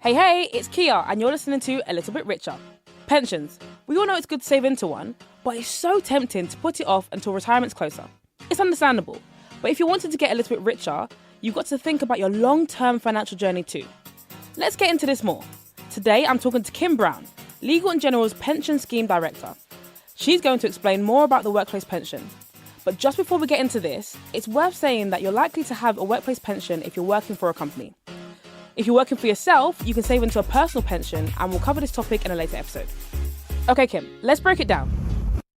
Hey, it's Kia, and you're listening to A Little Bit Richer. Pensions. We all know it's good to save into one, but it's so tempting to put it off until retirement's closer. It's understandable, but if you wanted to get a little bit richer, you've got to think about your long-term financial journey too. Let's get into this more. Today, I'm talking to Kim Brown, Legal & General's Pension Scheme Director. She's going to explain more about the workplace pension. But just before we get into this, it's worth saying that you're likely to have a workplace pension if you're working for a company. If you're working for yourself, you can save into a personal pension, and we'll cover this topic in a later episode. Okay, Kim, let's break it down.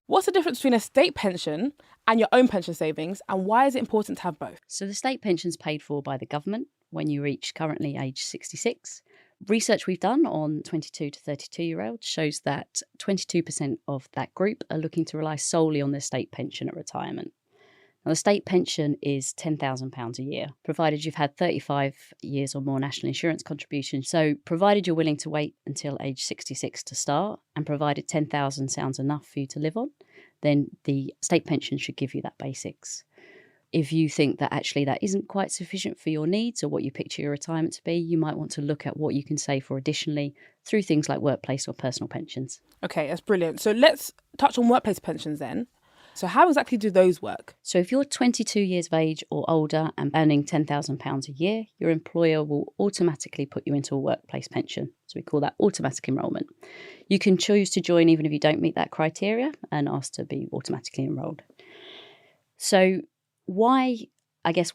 What's the difference between a state pension and your own pension savings, and why is it important to have both? So the state pension's paid for by the government when you reach currently age 66. Research we've done on 22 to 32-year-olds shows that 22% of that group are looking to rely solely on their state pension at retirement. Now, the state pension is £10,000 a year, provided you've had 35 years or more national insurance contributions. So provided you're willing to wait until age 66 to start, and provided 10,000 sounds enough for you to live on, then the state pension should give you that basics. If you think that actually that isn't quite sufficient for your needs or what you picture your retirement to be, you might want to look at what you can save for additionally through things like workplace or personal pensions. Okay, that's brilliant. So let's touch on workplace pensions then. So how exactly do those work? So if you're 22 years of age or older and earning £10,000 a year, your employer will automatically put you into a workplace pension. So we call that automatic enrolment. You can choose to join even if you don't meet that criteria and ask to be automatically enrolled. So why,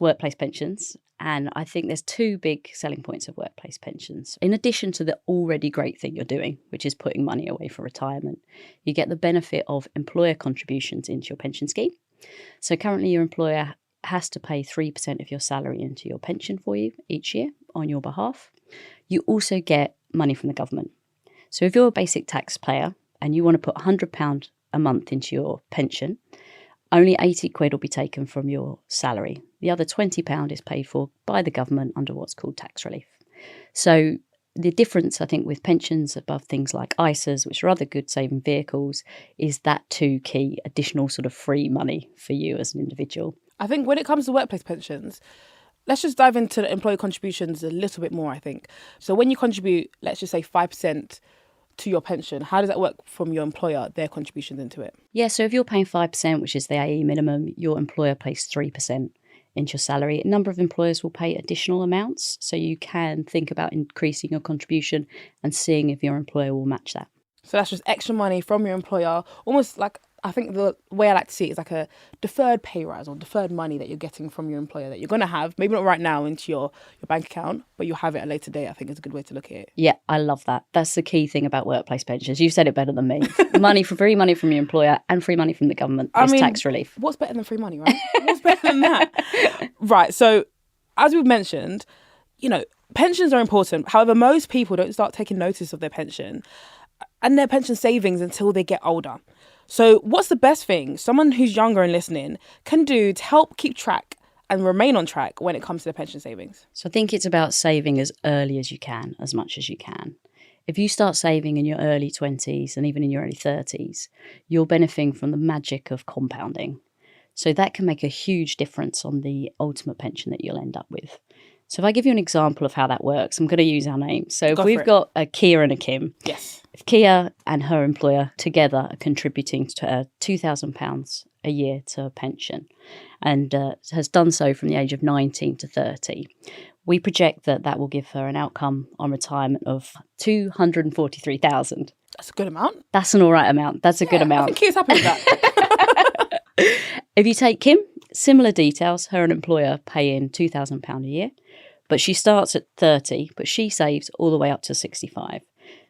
workplace pensions? And I think there's two big selling points of workplace pensions. In addition to the already great thing you're doing, which is putting money away for retirement, you get the benefit of employer contributions into your pension scheme. So currently your employer has to pay 3% of your salary into your pension for you each year on your behalf. You also get money from the government. So if you're a basic taxpayer and you want to put £100 a month into your pension, only 80 quid will be taken from your salary. The other £20 is paid for by the government under what's called tax relief. So the difference, I think, with pensions above things like ISAs, which are other good saving vehicles, is that two key additional sort of free money for you as an individual. I think when it comes to workplace pensions, let's just dive into the employee contributions a little bit more, I think. So when you contribute, let's just say 5% to your pension, how does that work from your employer, their contributions into it? Yeah, so if you're paying 5%, which is the AE minimum, your employer pays 3% into your salary. A number of employers will pay additional amounts, so you can think about increasing your contribution and seeing if your employer will match that. So that's just extra money from your employer, almost like, I think the way I like to see it is like a deferred pay rise or deferred money that you're getting from your employer that you're going to have, maybe not right now into your bank account, but you'll have it at a later date. I think is a good way to look at it. Yeah, I love that. That's the key thing about workplace pensions. You've said it better than me. Free money from your employer and free money from the government is tax relief. What's better than free money, right? What's better than that? Right. So as we've mentioned, pensions are important. However, most people don't start taking notice of their pension and their pension savings until they get older. So what's the best thing someone who's younger and listening can do to help keep track and remain on track when it comes to their pension savings? So I think it's about saving as early as you can, as much as you can. If you start saving in your early 20s and even in your early 30s, you're benefiting from the magic of compounding. So that can make a huge difference on the ultimate pension that you'll end up with. So if I give you an example of how that works, I'm going to use our names. So if we've got a Kia and a Kim. Yes. If Kia and her employer together are contributing to £2,000 a year to a pension and has done so from the age of 19 to 30, we project that will give her an outcome on retirement of £243,000. That's a good amount. That's an all right amount. That's a good amount. I think Kia's happy with that. If you take Kim, similar details, her and employer pay in £2,000 a year, but she starts at 30, but she saves all the way up to 65.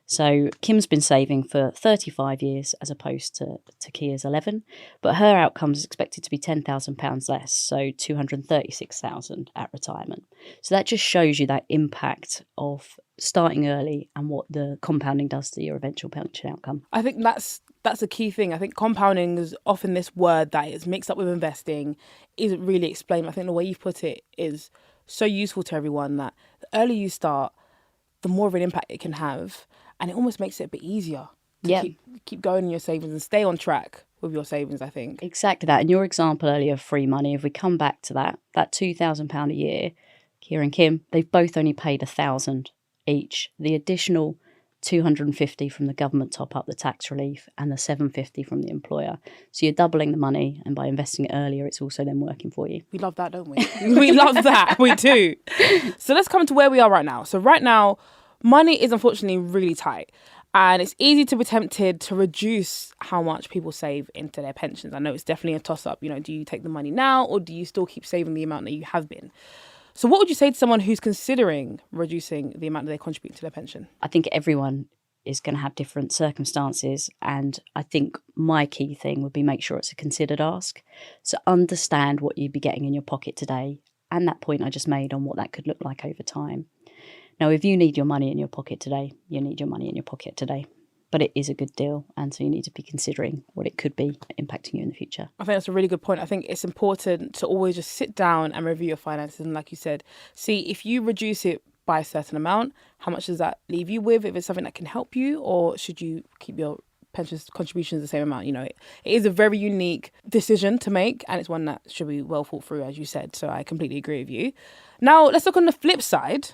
So Kim's been saving for 35 years as opposed to Kia's 11, but her outcome is expected to be £10,000 less, so £236,000 at retirement. So that just shows you that impact of starting early and what the compounding does to your eventual pension outcome. I think that's a key thing. I think compounding is often this word that is mixed up with investing, isn't really explained. I think the way you've put it is so useful to everyone that the earlier you start, the more of an impact it can have. And it almost makes it a bit easier to keep going in your savings and stay on track with your savings, I think. Exactly that. And your example earlier of free money, if we come back to that £2,000 a year, Kia and Kim, they've both only paid £1,000 each, the additional 250 from the government top up, the tax relief, and the 750 from the employer. So you're doubling the money, and by investing it earlier, it's also then working for you. We love that, don't we? We love that. We do. So let's come to where we are right now. So right now, money is unfortunately really tight. And it's easy to be tempted to reduce how much people save into their pensions. I know it's definitely a toss-up. You know, do you take the money now or do you still keep saving the amount that you have been? So what would you say to someone who's considering reducing the amount that they contribute to their pension? I think everyone is going to have different circumstances. And I think my key thing would be make sure it's a considered ask. So understand what you'd be getting in your pocket today and that point I just made on what that could look like over time. Now, if you need your money in your pocket today, you need your money in your pocket today. But it is a good deal. And so you need to be considering what it could be impacting you in the future. I think that's a really good point. I think it's important to always just sit down and review your finances. And like you said, see if you reduce it by a certain amount, how much does that leave you with? If it's something that can help you, or should you keep your pension contributions the same amount? You know, it is a very unique decision to make, and it's one that should be well thought through, as you said. So I completely agree with you. Now, let's look on the flip side.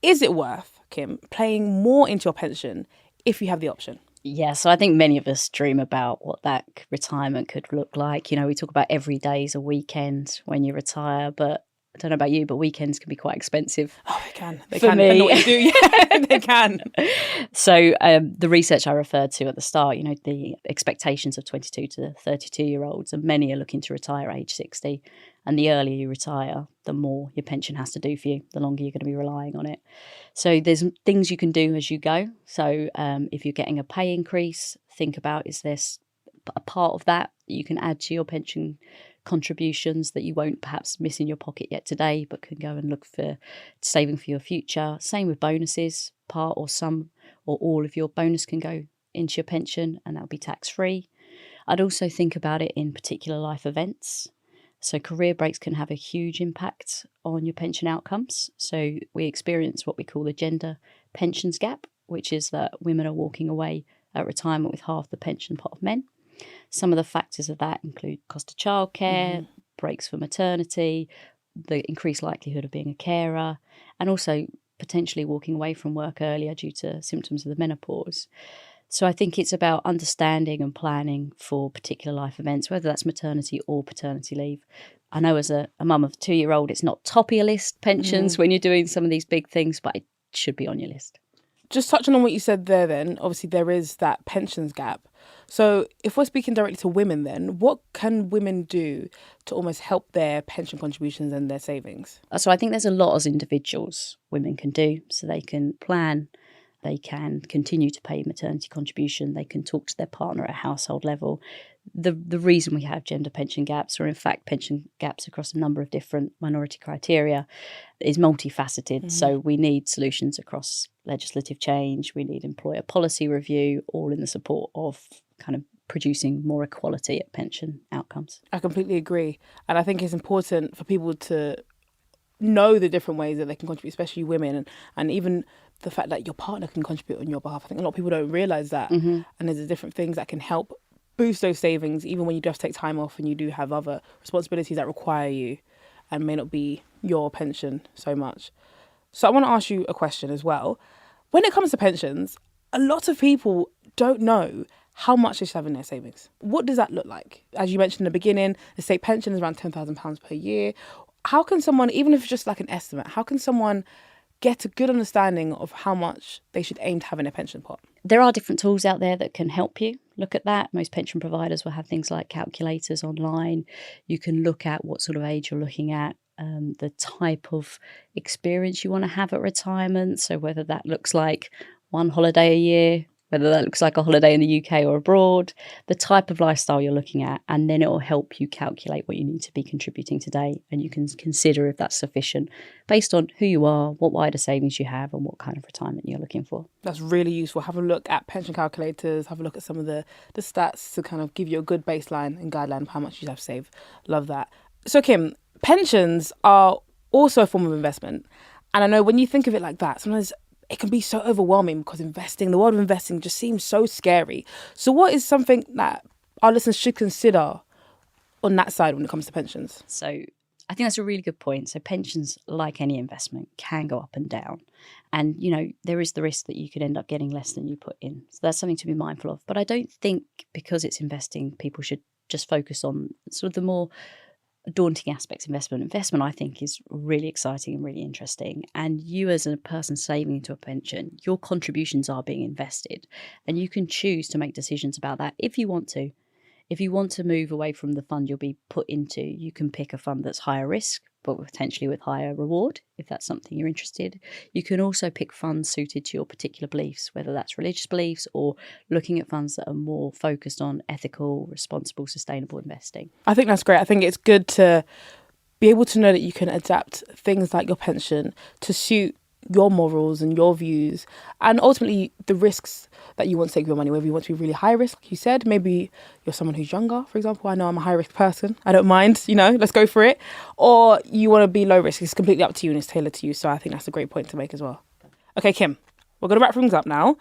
Is it worth, Kim, paying more into your pension if you have the option? Yeah, so I think many of us dream about what that retirement could look like. You know, we talk about every day's a weekend when you retire, but I don't know about you, but weekends can be quite expensive. Oh, they can. They For can. me. Depending on what you do. Yeah, they can. So the research I referred to at the start, you know, the expectations of 22 to 32-year-olds, and many are looking to retire age 60. And the earlier you retire, the more your pension has to do for you, the longer you're going to be relying on it. So there's things you can do as you go. So if you're getting a pay increase, think about, is this a part of that you can add to your pension contributions that you won't perhaps miss in your pocket yet today, but can go and look for saving for your future. Same with bonuses, part or some or all of your bonus can go into your pension, and that'll be tax free. I'd also think about it in particular life events. So career breaks can have a huge impact on your pension outcomes. So we experience what we call the gender pensions gap, which is that women are walking away at retirement with half the pension pot of men. Some of the factors of that include cost of childcare, breaks for maternity, the increased likelihood of being a carer, and also potentially walking away from work earlier due to symptoms of the menopause. So I think it's about understanding and planning for particular life events, whether that's maternity or paternity leave. I know as a mum of a 2-year-old, it's not top of your list pensions when you're doing some of these big things, but it should be on your list. Just touching on what you said there then, obviously there is that pensions gap. So if we're speaking directly to women then, what can women do to almost help their pension contributions and their savings? So I think there's a lot as individuals women can do. So they can plan, they can continue to pay maternity contribution, they can talk to their partner at household level. The reason we have gender pension gaps, or in fact pension gaps across a number of different minority criteria, is multifaceted. So we need solutions across legislative change, we need employer policy review, all in the support of kind of producing more equality at pension outcomes. I completely agree. And I think it's important for people to know the different ways that they can contribute, especially women, and even the fact that your partner can contribute on your behalf. I think a lot of people don't realise that. And there's different things that can help boost those savings, even when you do have to take time off and you do have other responsibilities that require you and may not be your pension so much. So I want to ask you a question as well. When it comes to pensions, a lot of people don't know how much they should have in their savings. What does that look like? As you mentioned in the beginning, the state pension is around £10,000 per year. How can someone, even if it's just like an estimate, how can someone get a good understanding of how much they should aim to have in their pension pot? There are different tools out there that can help you look at that. Most pension providers will have things like calculators online. You can look at what sort of age you're looking at, the type of experience you want to have at retirement. So whether that looks like one holiday a year, whether that looks like a holiday in the UK or abroad, the type of lifestyle you're looking at, and then it will help you calculate what you need to be contributing today. And you can consider if that's sufficient based on who you are, what wider savings you have, and what kind of retirement you're looking for. That's really useful. Have a look at pension calculators, have a look at some of the stats to kind of give you a good baseline and guideline of how much you have saved. Love that. So Kim, pensions are also a form of investment. And I know when you think of it like that, sometimes it can be so overwhelming because the world of investing just seems so scary. So what is something that our listeners should consider on that side when it comes to pensions? So I think that's a really good point. So pensions, like any investment, can go up and down. And, there is the risk that you could end up getting less than you put in. So that's something to be mindful of. But I don't think because it's investing, people should just focus on sort of the more daunting aspects of investment. Investment, I think, is really exciting and really interesting. And you as a person saving into a pension, your contributions are being invested. And you can choose to make decisions about that if you want to. If you want to move away from the fund you'll be put into, you can pick a fund that's higher risk, but potentially with higher reward, if that's something you're interested. You can also pick funds suited to your particular beliefs, whether that's religious beliefs or looking at funds that are more focused on ethical, responsible, sustainable investing. I think that's great. I think it's good to be able to know that you can adapt things like your pension to suit your morals and your views, and ultimately the risks that you want to take with your money, whether you want to be really high risk, like you said, maybe you're someone who's younger, for example. I know I'm a high risk person. I don't mind, let's go for it. Or you want to be low risk. It's completely up to you and it's tailored to you. So I think that's a great point to make as well. Okay, Kim, we're going to wrap things up now.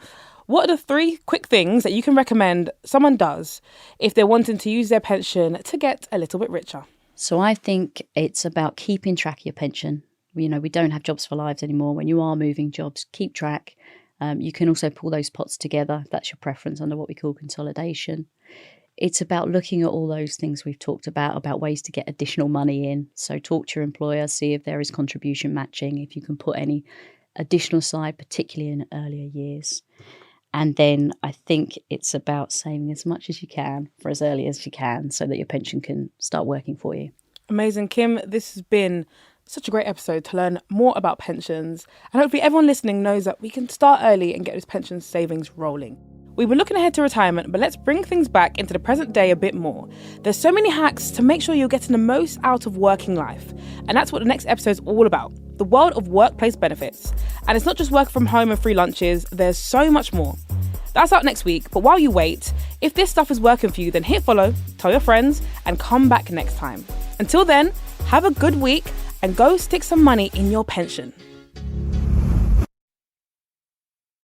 What are the 3 quick things that you can recommend someone does if they're wanting to use their pension to get a little bit richer? So I think it's about keeping track of your pension. We don't have jobs for lives anymore. When you are moving jobs, keep track. You can also pull those pots together, if that's your preference, under what we call consolidation. It's about looking at all those things we've talked about ways to get additional money in. So talk to your employer, see if there is contribution matching, if you can put any additional aside, particularly in earlier years. And then I think it's about saving as much as you can for as early as you can so that your pension can start working for you. Amazing, Kim. This has been such a great episode to learn more about pensions. And hopefully everyone listening knows that we can start early and get those pension savings rolling. We were looking ahead to retirement, but let's bring things back into the present day a bit more. There's so many hacks to make sure you're getting the most out of working life. And that's what the next episode is all about. The world of workplace benefits. And it's not just work from home and free lunches. There's so much more. That's out next week. But while you wait, if this stuff is working for you, then hit follow, tell your friends, and come back next time. Until then, have a good week and go stick some money in your pension.